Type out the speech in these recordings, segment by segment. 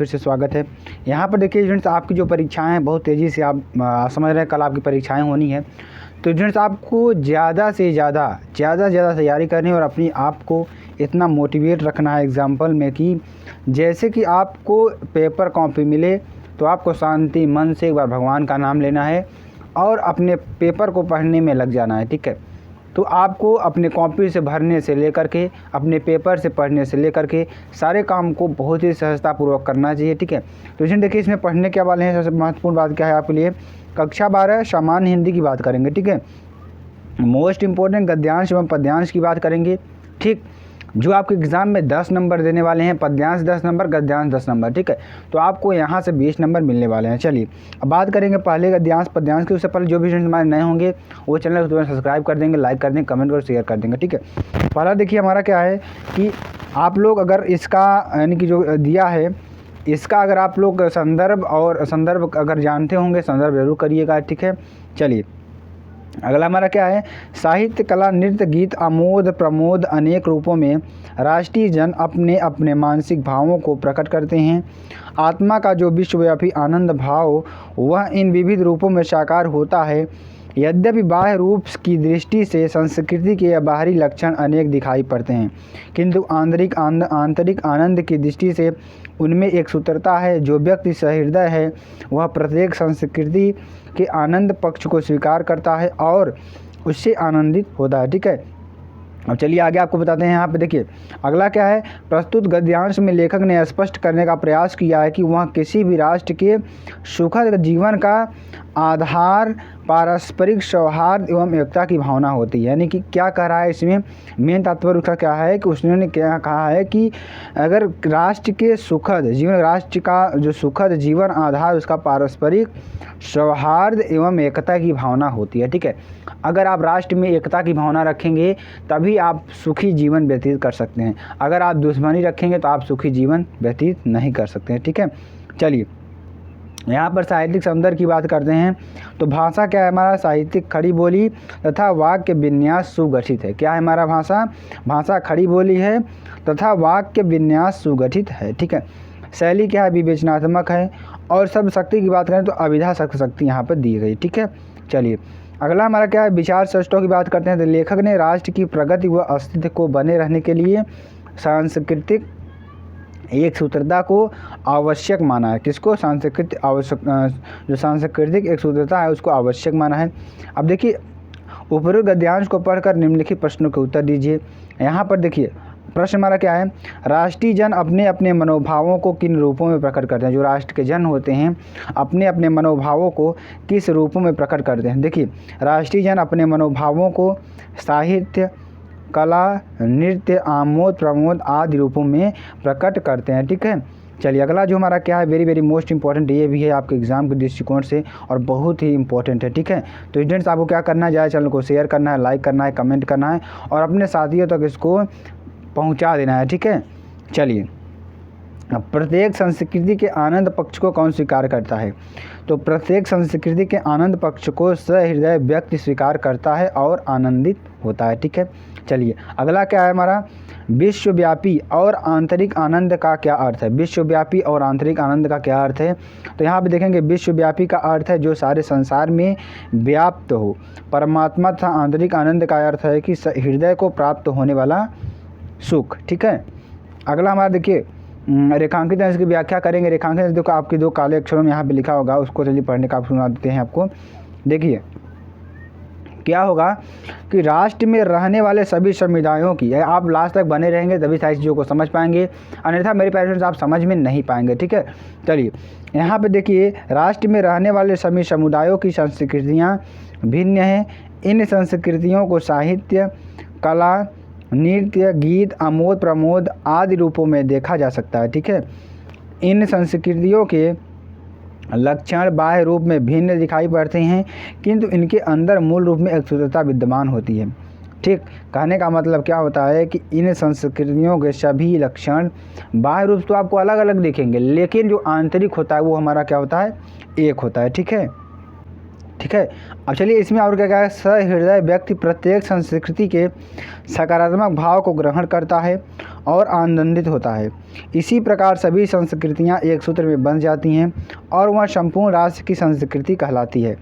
फिर से स्वागत है। यहाँ पर देखिए स्टूडेंट्स, आपकी जो परीक्षाएं हैं बहुत तेज़ी से आप समझ रहे हैं, कल आपकी परीक्षाएं होनी है। तो स्टूडेंट्स आपको ज़्यादा से ज़्यादा तैयारी करनी है और अपनी आप को इतना मोटिवेट रखना है एग्ज़ाम्पल में कि जैसे कि आपको पेपर कॉपी मिले तो आपको शांति मन से एक बार भगवान का नाम लेना है और अपने पेपर को पढ़ने में लग जाना है। ठीक है, तो आपको अपने कॉपी से भरने से लेकर के अपने पेपर से पढ़ने से लेकर के सारे काम को बहुत ही सहजतापूर्वक करना चाहिए। ठीक है, तो इसमें देखिए इसमें पढ़ने क्या वाले हैं, सबसे महत्वपूर्ण बात क्या है आपके लिए, कक्षा 12 सामान्य हिंदी की बात करेंगे। ठीक है, मोस्ट इम्पोर्टेंट गद्यांश एवं पद्यांश की बात करेंगे। ठीक, जो आपके एग्ज़ाम में 10 नंबर देने वाले हैं, पद्यांश 10 नंबर, गद्यांश 10 नंबर। ठीक है, तो आपको यहाँ से 20 नंबर मिलने वाले हैं। चलिए अब बात करेंगे पहले गद्यांश पद्यांश की। उससे पहले जो भी स्टूडेंट हमारे नए होंगे वो चैनल को तुरंत सब्सक्राइब कर देंगे, लाइक कर देंगे, कमेंट और शेयर कर देंगे। ठीक है, पहला देखिए हमारा क्या है कि आप लोग अगर इसका यानी कि जो दिया है इसका अगर आप लोग संदर्भ अगर जानते होंगे, संदर्भ जरूर करिएगा। ठीक है, चलिए अगला हमारा क्या है, साहित्य कला नृत्य गीत आमोद प्रमोद अनेक रूपों में राष्ट्रीय जन अपने अपने मानसिक भावों को प्रकट करते हैं। आत्मा का जो विश्वव्यापी आनंद भाव वह इन विविध रूपों में साकार होता है। यद्यपि बाह्य रूप की दृष्टि से संस्कृति के बाहरी लक्षण अनेक दिखाई पड़ते हैं, किंतु आंतरिक आनंद की दृष्टि से उनमें एक सूत्रता है। जो व्यक्ति सहृदय है वह प्रत्येक संस्कृति के आनंद पक्ष को स्वीकार करता है और उससे आनंदित होता है। ठीक है, अब चलिए आगे आपको बताते हैं। यहाँ पे देखिए अगला क्या है, प्रस्तुत गद्यांश में लेखक ने स्पष्ट करने का प्रयास किया है कि वह किसी भी राष्ट्र के सुखद जीवन का आधार पारस्परिक सौहार्द एवं एकता की भावना होती है। यानी कि क्या कह रहा है इसमें, मेन तात्पर्य उसका क्या है कि उसने क्या कहा है कि अगर राष्ट्र के सुखद जीवन, राष्ट्र का जो सुखद जीवन आधार उसका पारस्परिक सौहार्द एवं एकता की भावना होती है। ठीक है, अगर आप राष्ट्र में एकता की भावना रखेंगे तभी आप सुखी जीवन व्यतीत कर सकते हैं। अगर आप दुश्मनी रखेंगे तो आप सुखी जीवन व्यतीत नहीं कर सकते हैं। ठीक है, चलिए यहाँ पर साहित्यिक सौंदर्य की बात करते हैं। तो भाषा क्या है हमारा, साहित्यिक खड़ी बोली तथा वाक्य विन्यास सुगठित है। क्या है हमारा भाषा खड़ी बोली है तथा वाक्य विन्यास सुगठित है। ठीक है, शैली क्या है, विवेचनात्मक है। और सब शक्ति की बात करें तो अभिधा शक्ति यहाँ पर दी गई। ठीक है, चलिए अगला हमारा क्या है, विचार श्रेष्ठों की बात करते हैं। तो लेखक ने राष्ट्र की प्रगति व अस्तित्व को बने रहने के लिए सांस्कृतिक एक सूत्रता को आवश्यक माना है। किसको, जो सांस्कृतिक एक सूत्रता है उसको आवश्यक माना है। अब देखिए उपरोक्त गद्यांश को पढ़कर निम्नलिखित प्रश्नों के उत्तर दीजिए। यहाँ पर देखिए प्रश्न हमारा क्या है, राष्ट्रीय जन अपने अपने मनोभावों को किन रूपों में प्रकट करते हैं। जो राष्ट्र के जन होते हैं अपने अपने मनोभावों को किस रूपों में प्रकट करते हैं। देखिए राष्ट्रीय जन अपने मनोभावों को साहित्य कला नृत्य आमोद प्रमोद आदि रूपों में प्रकट करते हैं। ठीक है, चलिए अगला जो हमारा क्या है, वेरी मोस्ट इंपॉर्टेंट, ये भी है आपके एग्जाम के दृष्टिकोण से और बहुत ही इंपॉर्टेंट है। ठीक है, तो स्टूडेंट्स आपको क्या करना है, ज़्यादा चैनल को शेयर करना है, लाइक करना है, कमेंट करना है और अपने साथियों तक इसको पहुंचा देना है। ठीक है, चलिए प्रत्येक संस्कृति के आनंद पक्ष को कौन स्वीकार करता है। तो प्रत्येक संस्कृति के आनंद पक्ष को सहृदय व्यक्ति स्वीकार करता है और आनंदित होता है। ठीक है, चलिए अगला क्या है हमारा, विश्वव्यापी और आंतरिक आनंद का क्या अर्थ है। विश्वव्यापी और आंतरिक आनंद का क्या अर्थ है, तो यहाँ पे देखेंगे विश्वव्यापी का अर्थ है जो सारे संसार में व्याप्त हो। परमात्मा तथा आंतरिक आनंद का अर्थ है कि हृदय को प्राप्त होने वाला सुख। ठीक है, अगला हमारा देखिए रेखांकित है, इसकी व्याख्या करेंगे। रेखांकित देखो आपके दो काले अक्षरों में यहाँ पे लिखा होगा, उसको चलिए पढ़ने का आप सुना देते हैं आपको। देखिए क्या होगा कि राष्ट्र में रहने वाले सभी समुदायों की, आप लास्ट तक बने रहेंगे तभी सारी चीज़ों को समझ पाएंगे, अन्यथा मेरे पेरेंट्स आप समझ में नहीं पाएंगे। ठीक है, चलिए यहाँ पे देखिए राष्ट्र में रहने वाले सभी समुदायों की संस्कृतियाँ भिन्न हैं। इन संस्कृतियों को साहित्य कला नृत्य गीत आमोद प्रमोद आदि रूपों में देखा जा सकता है। ठीक है, इन संस्कृतियों के लक्षण बाह्य रूप में भिन्न दिखाई पड़ते हैं किंतु इनके अंदर मूल रूप में एक सूत्रता विद्यमान होती है। ठीक, कहने का मतलब क्या होता है कि इन संस्कृतियों के सभी लक्षण बाह्य रूप तो आपको अलग अलग दिखेंगे लेकिन जो आंतरिक होता है वो हमारा क्या होता है, एक होता है। ठीक है, ठीक है। अब चलिए इसमें और क्या क्या है, सहृदय व्यक्ति प्रत्येक संस्कृति के सकारात्मक भाव को ग्रहण करता है और आनंदित होता है। इसी प्रकार सभी संस्कृतियां एक सूत्र में बंध जाती हैं और वह संपूर्ण राष्ट्र की संस्कृति कहलाती है।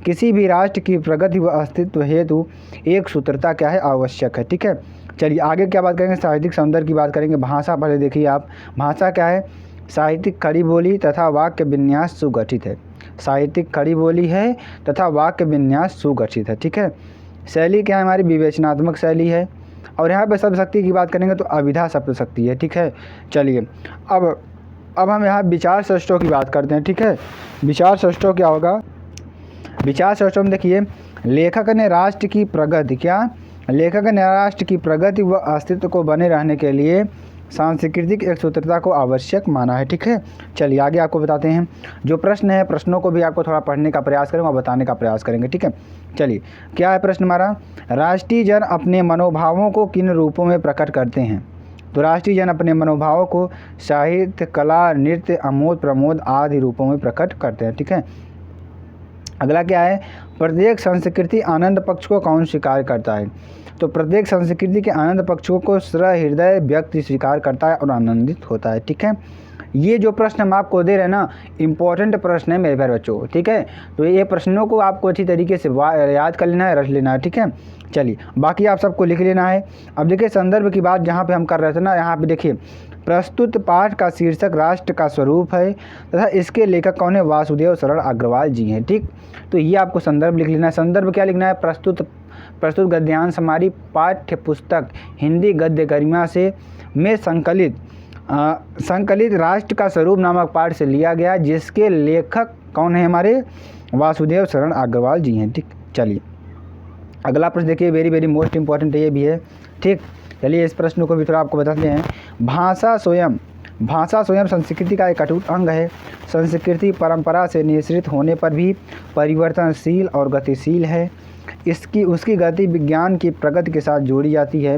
किसी भी राष्ट्र की प्रगति व अस्तित्व हेतु एक सूत्रता क्या है, आवश्यक है। ठीक है, चलिए आगे क्या बात करेंगे, साहित्यिक सौंदर्य की बात करेंगे। भाषा पहले देखिए आप, भाषा क्या है, साहित्यिक खड़ी बोली तथा वाक्य विन्यास सुगठित है। साहित्यिक खड़ी बोली है तथा वाक्य विन्यास सुगठित है। ठीक है, शैली क्या है हमारी, विवेचनात्मक शैली है। और यहाँ पे शब्द शक्ति की बात करेंगे तो अभिधा शब्द शक्ति है। ठीक है, चलिए अब हम यहाँ विचार षष्ठों की बात करते हैं। ठीक है, विचार षष्ठों क्या होगा, विचार षष्ठों में देखिए लेखक ने राष्ट्र की प्रगति, क्या लेखक ने राष्ट्र की प्रगति व अस्तित्व को बने रहने के लिए सांस्कृतिक एक सूत्रता को आवश्यक माना है। ठीक है, चलिए आगे आपको बताते हैं। जो प्रश्न है, प्रश्नों को भी आपको थोड़ा पढ़ने का प्रयास करेंगे और बताने का प्रयास करेंगे। ठीक है, चलिए क्या है प्रश्न हमारा, राष्ट्रीय जन अपने मनोभावों को किन रूपों में प्रकट करते हैं। तो राष्ट्रीय जन अपने मनोभावों को साहित्य, कला, नृत्य, आमोद प्रमोद आदि रूपों में प्रकट करते हैं। ठीक है, अगला क्या है, प्रत्येक संस्कृति आनंद पक्ष को कौन स्वीकार करता है। तो प्रत्येक संस्कृति के आनंद पक्षों को सहृदय व्यक्ति स्वीकार करता है और आनंदित होता है। ठीक है, ये जो प्रश्न हम आपको दे रहे हैं ना, इम्पोर्टेंट प्रश्न है मेरे प्यारे बच्चों। ठीक है, तो ये प्रश्नों को आपको अच्छी तरीके से याद कर लेना है, रट लेना है। ठीक है, चलिए बाकी आप सबको लिख लेना है। अब देखिए संदर्भ की बात जहाँ पे हम कर रहे थे ना, यहाँ पे देखिए प्रस्तुत पाठ का शीर्षक राष्ट्र का स्वरूप है तथा इसके लेखक कौन है, वासुदेव शरण अग्रवाल जी हैं। ठीक, तो ये आपको संदर्भ लिख लेना है। संदर्भ क्या लिखना है, प्रस्तुत गद्यांश हमारी पाठ्य पुस्तक हिंदी गद्य गरिमा से में संकलित राष्ट्र का स्वरूप नामक पाठ से लिया गया, जिसके लेखक कौन है हमारे, वासुदेव शरण अग्रवाल जी हैं। ठीक, चलिए अगला प्रश्न देखिए, वेरी वेरी मोस्ट इंपॉर्टेंट ये भी है। ठीक, चलिए इस प्रश्न को भी थोड़ा आपको बताते हैं। भाषा स्वयं संस्कृति का एक अटूट अंग है। संस्कृति परंपरा से निःसृत होने पर भी परिवर्तनशील और गतिशील है। उसकी गति विज्ञान की प्रगति के साथ जोड़ी जाती है।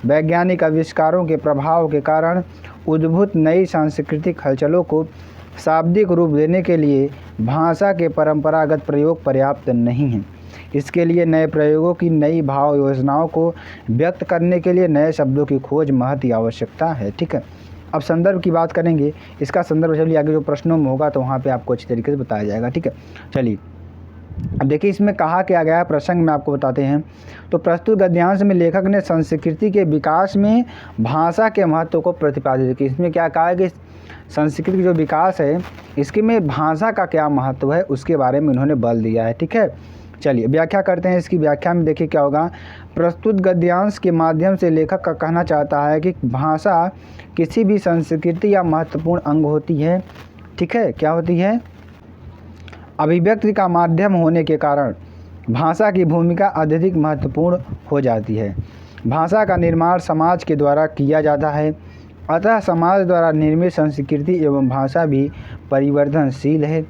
वैज्ञानिक आविष्कारों के प्रभाव के कारण उद्भूत नई सांस्कृतिक हलचलों को शाब्दिक रूप देने के लिए भाषा के परंपरागत प्रयोग पर्याप्त नहीं हैं। इसके लिए नए प्रयोगों की, नई भाव योजनाओं को व्यक्त करने के लिए नए शब्दों की खोज महती आवश्यकता है। ठीक है, अब संदर्भ की बात करेंगे। इसका संदर्भ चलिए आगे जो प्रश्नों में होगा तो वहाँ पे आपको अच्छी तरीके से बताया जाएगा। ठीक है, चलिए अब देखिए इसमें कहा क्या गया है, प्रसंग में आपको बताते हैं। तो प्रस्तुत गद्यांश में लेखक ने संस्कृति के विकास में भाषा के महत्व को प्रतिपादित किया। इसमें क्या कहा है कि संस्कृति जो विकास है इसके में भाषा का क्या महत्व है, उसके बारे में उन्होंने बल दिया है। ठीक है, चलिए व्याख्या करते हैं। इसकी व्याख्या में देखिए क्या होगा, प्रस्तुत गद्यांश के माध्यम से लेखक का कहना चाहता है कि भाषा किसी भी संस्कृति या महत्वपूर्ण अंग होती है। ठीक है, क्या होती है, अभिव्यक्ति का माध्यम होने के कारण भाषा की भूमिका अत्यधिक महत्वपूर्ण हो जाती है। भाषा का निर्माण समाज के द्वारा किया जाता है, अतः समाज द्वारा निर्मित संस्कृति एवं भाषा भी परिवर्तनशील है।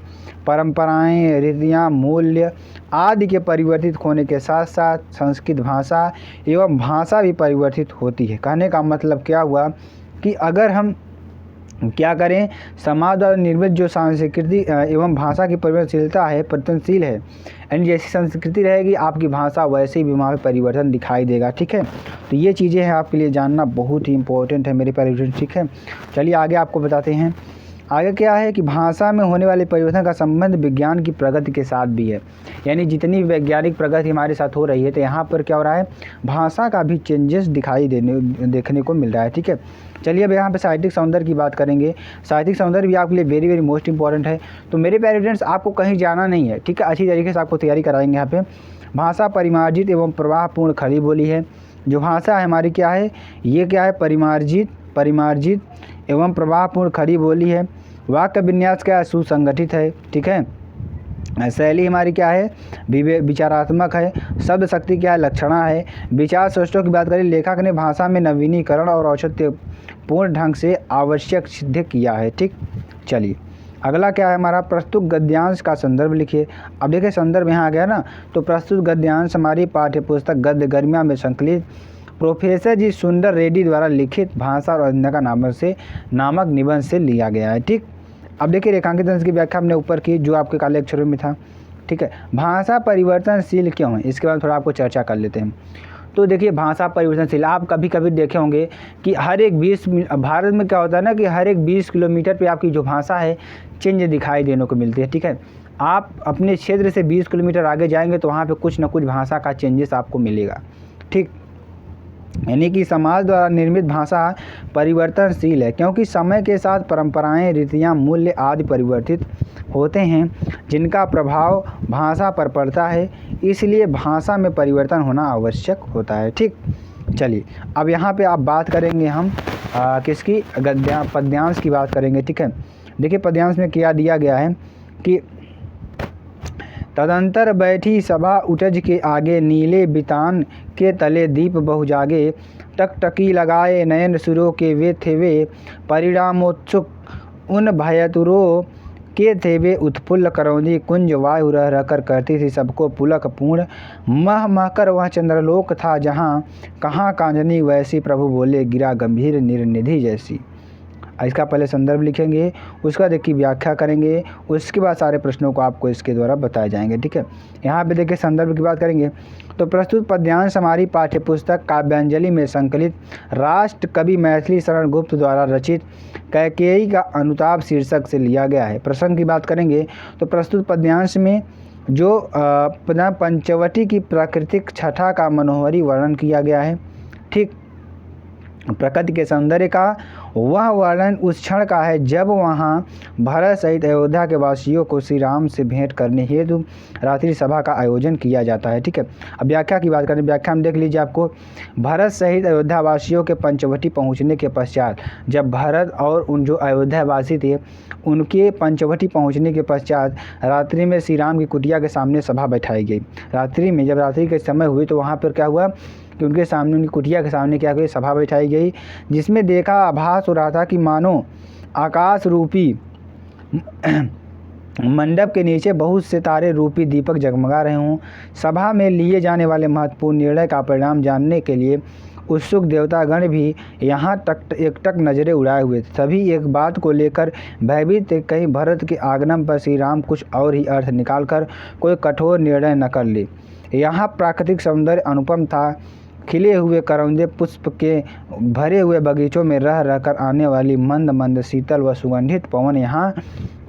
परंपराएं, रीतियाँ, मूल्य आदि के परिवर्तित होने के साथ साथ संस्कृत भाषा एवं भाषा भी परिवर्तित होती है। कहने का मतलब क्या हुआ कि अगर हम क्या करें, समाज द्वारा निर्मित जो संस्कृति एवं भाषा की परिवर्तनशीलता है, परिवर्तनशील है, यानी जैसी संस्कृति रहेगी आपकी भाषा वैसे ही वहाँ पे परिवर्तन दिखाई देगा। ठीक है, तो ये चीज़ें हैं आपके लिए जानना बहुत ही इंपॉर्टेंट है मेरे प्यारे। ठीक है, चलिए आगे आपको बताते हैं। आगे क्या है कि भाषा में होने वाले परिवर्तन का संबंध विज्ञान की प्रगति के साथ भी है। यानी जितनी वैज्ञानिक प्रगति हमारे साथ हो रही है तो यहाँ पर क्या हो रहा है, भाषा का भी चेंजेस देखने को मिल रहा है। ठीक है, चलिए अब यहाँ पे साहित्यिक सौंदर्य की बात करेंगे। साहित्यिक सौंदर्य भी आपके लिए वेरी वेरी मोस्ट इंपॉर्टेंट है। तो मेरे प्यारे स्टूडेंट्स आपको कहीं जाना नहीं है। ठीक है, अच्छी तरीके से आपको तैयारी कराएंगे। यहाँ पे भाषा परिमार्जित एवं प्रवाहपूर्ण खड़ी बोली है। जो भाषा है हमारी क्या है, ये क्या है, परिमार्जित एवं प्रवाहपूर्ण खड़ी बोली है। वाक्य विन्यास क्या है, सुसंगठित है। ठीक है, शैली हमारी क्या है, विचारात्मक है। शब्द शक्ति क्या है, लक्षणा है। विचार षष्ठों की बात करें, लेखक ने भाषा में नवीनीकरण और औचित्यपूर्ण ढंग से आवश्यक सिद्ध किया है। ठीक, चलिए अगला क्या है हमारा, प्रस्तुत गद्यांश का संदर्भ लिखिए। अब देखिए संदर्भ यहाँ आ गया ना, तो प्रस्तुत गद्यांश हमारी पाठ्यपुस्तक गद्य गरिमा में संकलित प्रोफेसर जी सुंदर रेड्डी द्वारा लिखित भाषा और अध्ययन नामक निबंध से लिया गया है। ठीक, अब देखिए रेखांकित अंश की व्याख्या हमने ऊपर की जो आपके काले अक्षरों में था। ठीक है। भाषा परिवर्तनशील क्यों है, इसके बाद थोड़ा आपको चर्चा कर लेते हैं। तो देखिए भाषा परिवर्तनशील, आप कभी कभी देखे होंगे कि हर एक 20 भारत में क्या होता है ना कि हर एक 20 किलोमीटर पे आपकी जो भाषा है चेंज दिखाई देने को मिलती है, ठीक है। आप अपने क्षेत्र से 20 किलोमीटर आगे जाएंगे तो वहाँ पे कुछ ना कुछ भाषा का चेंजेस आपको मिलेगा, ठीक। यानी कि समाज द्वारा निर्मित भाषा परिवर्तनशील है, क्योंकि समय के साथ परंपराएं, रीतियाँ, मूल्य आदि परिवर्तित होते हैं जिनका प्रभाव भाषा पर पड़ता है, इसलिए भाषा में परिवर्तन होना आवश्यक होता है, ठीक। चलिए अब यहाँ पे आप बात करेंगे हम किसकी, पद्यांश की बात करेंगे, ठीक है। देखिए पद्यांश में क्या दिया गया है कि तदंतर बैठी सभा उठज के आगे, नीले बितान के तले दीप बहु जागे, टकटकी लगाए नयन सुरों के वे थे वे, परिणामोत्सुक उन भयतुरों के थे वे, उत्फुल्ल करौंदी कुंज वायु रह रहकर करती थी सबको पुलक पूर्ण, मह महकर वह चंद्रलोक था जहाँ, कहाँ कांजनी वैसी प्रभु बोले गिरा गंभीर निर्निधि जैसी। इसका पहले संदर्भ लिखेंगे, उसका देखिए व्याख्या करेंगे, उसके बाद सारे प्रश्नों को आपको इसके द्वारा बताए जाएंगे, ठीक है। यहाँ पे देखिए संदर्भ की बात करेंगे तो प्रस्तुत पद्यांश हमारी पाठ्यपुस्तक काव्यांजलि में संकलित राष्ट्र कवि मैथिली शरण गुप्त द्वारा रचित कैकेयी का अनुताप शीर्षक से लिया गया है। प्रसंग की बात करेंगे तो प्रस्तुत पद्यांश में जो पंचवटी की प्राकृतिक छटा का मनोहरी वर्णन किया गया है, ठीक। प्रकृति के सौंदर्य का वह वर्णन उस क्षण का है जब वहाँ भरत सहित अयोध्या के वासियों को श्री राम से भेंट करने हेतु रात्रि सभा का आयोजन किया जाता है, ठीक है। अब व्याख्या की बात करें, व्याख्या में देख लीजिए आपको, भरत सहित अयोध्या वासियों के पंचवटी पहुँचने के पश्चात, जब भरत और उन जो अयोध्या वासी थे उनके पंचवटी पहुँचने के पश्चात रात्रि में श्री राम की कुटिया के सामने सभा बैठाई गई। रात्रि में जब रात्रि के समय हुई तो वहाँ पर क्या हुआ कि उनके सामने, उनकी कुटिया के सामने क्या हुई, सभा बैठाई गई, जिसमें देखा आभास हो रहा था कि मानो आकाश रूपी मंडप के नीचे बहुत से तारे रूपी दीपक जगमगा रहे हों। सभा में लिए जाने वाले महत्वपूर्ण निर्णय का परिणाम जानने के लिए उत्सुक देवतागण भी यहाँ तक एकटक नजरें उड़ाए हुए थे। सभी एक बात को लेकर भयभीत थे, कहीं भरत के आगमन पर श्री राम कुछ और ही अर्थ निकालकर कोई कठोर निर्णय न कर ले। यहाँ प्राकृतिक सौंदर्य अनुपम था, खिले हुए करौंदे पुष्प के भरे हुए बगीचों में रह रहकर आने वाली मंद मंद शीतल व सुगंधित पवन यहाँ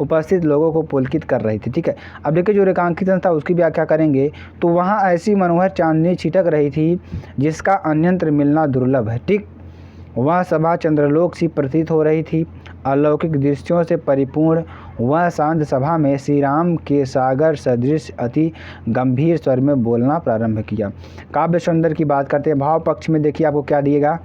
उपस्थित लोगों को पुलकित कर रही थी, ठीक है। अब देखिए जो रेखांकित था उसकी व्याख्या करेंगे तो वहाँ ऐसी मनोहर चांदनी छिटक रही थी जिसका अन्यंत्र मिलना दुर्लभ है, ठीक। वह सभा चंद्रलोक सी प्रतीत हो रही थी। अलौकिक दृश्यों से परिपूर्ण वह शांत सभा में श्री राम के सागर सदृश अति गंभीर स्वर में बोलना प्रारंभ किया। काव्य सौंदर्य की बात करते हैं, भाव पक्ष में देखिए आपको क्या दिएगा।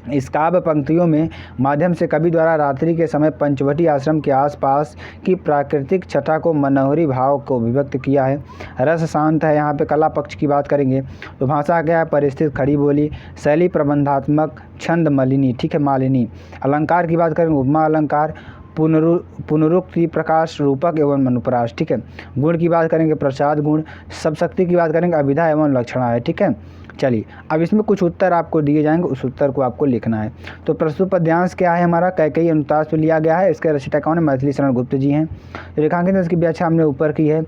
इस काव्य पंक्तियों में माध्यम से कवि द्वारा रात्रि के समय पंचवटी आश्रम के आसपास की प्राकृतिक छटा को मनोहरी भाव को अभिव्यक्त किया है। रस शांत है। यहाँ पे कला पक्ष की बात करेंगे तो भाषा क्या है, परिस्थिति खड़ी बोली, शैली प्रबंधात्मक, छंद मलिनी, ठीक है, मालिनी। अलंकार की बात करेंगे, उपमा अलंकार, पुनरुक्ति, प्रकाश, रूपक एवं अनुप्रास, ठीक है। गुण की बात करेंगे, प्रसाद गुण। सब शक्ति की बात करेंगे, अभिधा एवं लक्षणा है, ठीक है। चलिए अब इसमें कुछ उत्तर आपको दिए जाएंगे, उस उत्तर को आपको लिखना है। तो प्रस्तुत पद्यांश क्या है हमारा, कैकेयी अनुताप से लिया गया है। इसके रचयिता कौन है, मैथिली शरण गुप्त जी हैं। रेखांकित इसकी व्याख्या हमने ऊपर की है।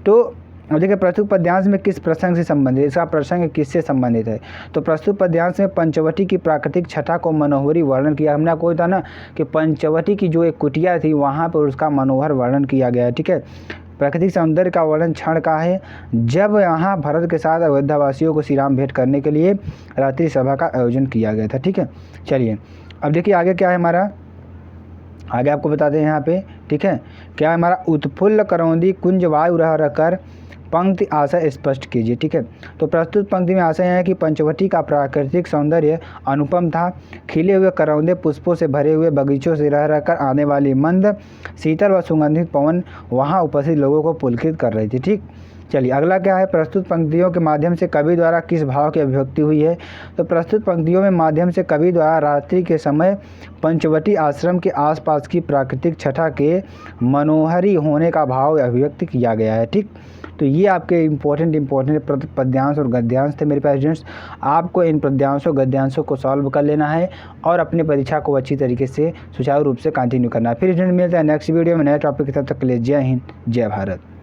तो देखिए प्रस्तुत पद्यांश में किस प्रसंग से संबंधित, इसका प्रसंग किससे संबंधित है। तो प्रस्तुत पद्यांश में पंचवटी की प्राकृतिक छटा को मनोहरी वर्णन किया। हमने आपको कहा ना कि पंचवटी की जो एक कुटिया थी वहाँ पर उसका मनोहर वर्णन किया गया है, ठीक है। प्राकृतिक सौंदर्य का वर्णन क्षण का है जब यहाँ भरत के साथ अयोध्यावासियों को श्री राम भेंट करने के लिए रात्रि सभा का आयोजन किया गया था, ठीक है। चलिए अब देखिए आगे क्या है हमारा, आगे आपको बताते हैं यहाँ पे, ठीक है। क्या है हमारा, उत्फुल्ल करौंदी कुंज वायु रह रहकर पंक्ति आशय स्पष्ट कीजिए, ठीक है। तो प्रस्तुत पंक्ति में आशय है कि पंचवटी का प्राकृतिक सौंदर्य अनुपम था। खिले हुए करौंदे पुष्पों से भरे हुए बगीचों से रह रहकर आने वाली मंद शीतल व सुगंधित पवन वहां उपस्थित लोगों को पुलकित कर रही थी, ठीक। चलिए अगला क्या है, प्रस्तुत पंक्तियों के माध्यम से कवि द्वारा किस भाव की अभिव्यक्ति हुई है। तो प्रस्तुत पंक्तियों में माध्यम से कवि द्वारा रात्रि के समय पंचवटी आश्रम के आसपास की प्राकृतिक छटा के मनोहरी होने का भाव अभिव्यक्त किया गया है, ठीक। तो ये आपके इम्पोर्टेंट पद्यांश और गद्यांश थे मेरे पास स्टूडेंट्स। आपको इन पद्यांशों गद्यांशों को सॉल्व कर लेना है और अपनी परीक्षा को अच्छी तरीके से सुचारू रूप से कंटिन्यू करना है। फिर स्टूडेंट मिलता है नेक्स्ट वीडियो में नए टॉपिक के साथ। तक के लिए जय हिंद, जय भारत।